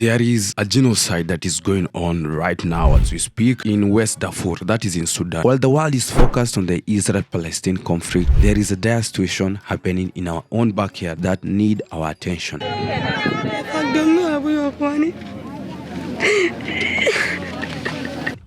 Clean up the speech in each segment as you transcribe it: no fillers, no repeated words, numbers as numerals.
There is a genocide that is going on right now as we speak in West Darfur, that is in Sudan. While the world is focused on the Israel-Palestine conflict, there is a dire situation happening in our own backyard that need our attention.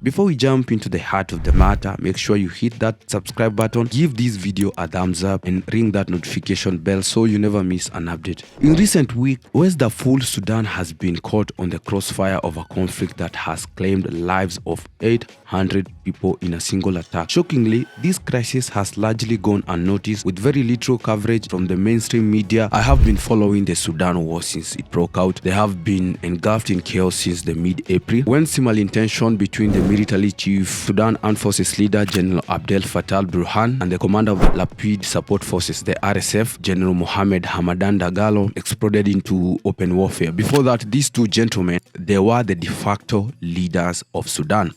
Before we jump into the heart of the matter, make sure you hit that subscribe button, give this video a thumbs up, and ring that notification bell so you never miss an update. In recent weeks, West Darfur, Sudan has been caught on the crossfire of a conflict that has claimed the lives of 800 people in a single attack. Shockingly, this crisis has largely gone unnoticed with very little coverage from the mainstream media. I have been following the Sudan war since it broke out. They have been engulfed in chaos since the mid-April, when similar tension between the military chief, Sudan Armed Forces leader General Abdel Fattah al-Burhan, and the commander of Lapid Support Forces, the RSF, General Mohammed Hamadan Dagalo, exploded into open warfare. Before that, these two gentlemen, they were the de facto leaders of Sudan,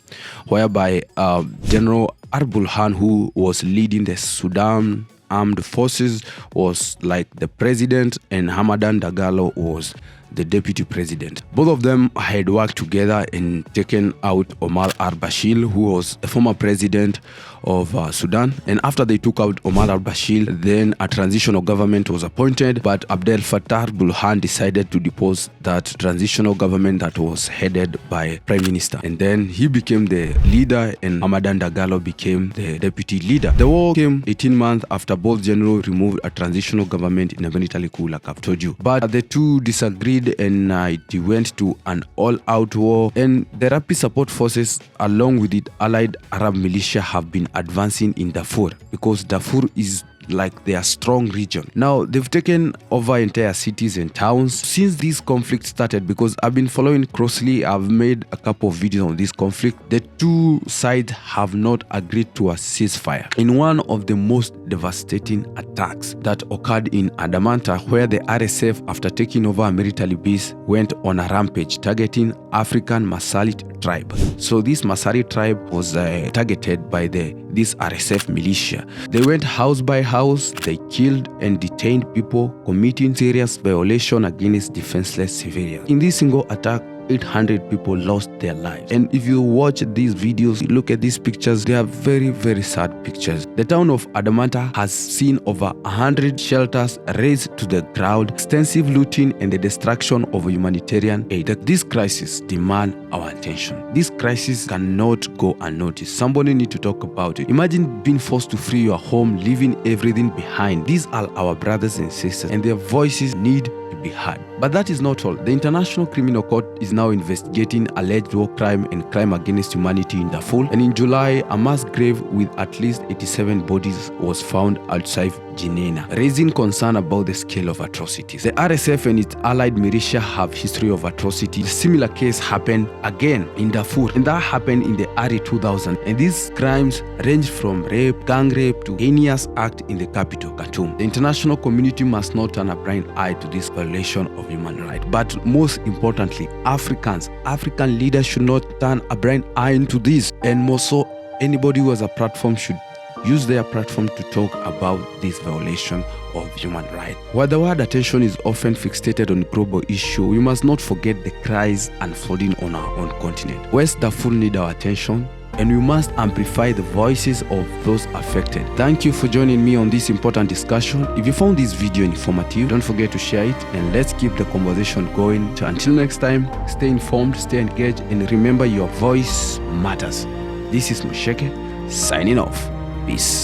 whereby General al-Burhan, who was leading the Sudan Armed Forces, was like the president, and Hamadan Dagalo was the deputy president. Both of them had worked together and taken out Omar al-Bashir, who was a former president of Sudan. And after they took out Omar al-Bashir, then a transitional government was appointed, but Abdel Fattah al-Burhan decided to depose that transitional government that was headed by Prime Minister. And then he became the leader and Hamadan Dagalo became the deputy leader. The war came 18 months after both generals removed a transitional government in a military coup, like I've told you. But the two disagreed, and it went to an all-out war, and the Rapid Support Forces along with its allied Arab militia have been advancing in Darfur, because Darfur is like their strong region. Now they've taken over entire cities and towns since this conflict started, because I've been following closely. I've made a couple of videos on this conflict. The two sides have not agreed to a ceasefire. In one of the most devastating attacks that occurred in Adamanta, where the RSF, after taking over a military base, went on a rampage targeting African Masalit tribe. So this Masalit tribe was targeted by this RSF militia. They went house by house, they killed and detained people, committing serious violation against defenseless civilians. In this single attack, 800 people lost their lives. And if you watch these videos, look at these pictures, they are very, very sad pictures. The town of Adamanta has seen over 100 shelters razed to the ground, extensive looting, and the destruction of humanitarian aid. This crisis demands our attention. This crisis cannot go unnoticed. Somebody needs to talk about it. Imagine being forced to flee your home, leaving everything behind. These are our brothers and sisters, and their voices need to be heard. But that is not all. The International Criminal Court is now investigating alleged war crime and crime against humanity in Darfur. And in July, a mass grave with at least 87 bodies was found outside Genena, raising concern about the scale of atrocities. The RSF and its allied militia have history of atrocities. A similar case happened again in Darfur, and that happened in the early 2000s. And these crimes range from rape, gang rape, to heinous act in the capital, Khartoum. The international community must not turn a blind eye to this violation of human rights. But most importantly, African leaders should not turn a blind eye into this. And more so, anybody who has a platform should use their platform to talk about this violation of human rights. While the word attention is often fixated on global issue, we must not forget the cries unfolding on our own continent. West Darfur need our attention, and we must amplify the voices of those affected. Thank you for joining me on this important discussion. If you found this video informative, don't forget to share it, and let's keep the conversation going. So until next time, stay informed, stay engaged, and remember your voice matters. This is Musheke, signing off. Peace.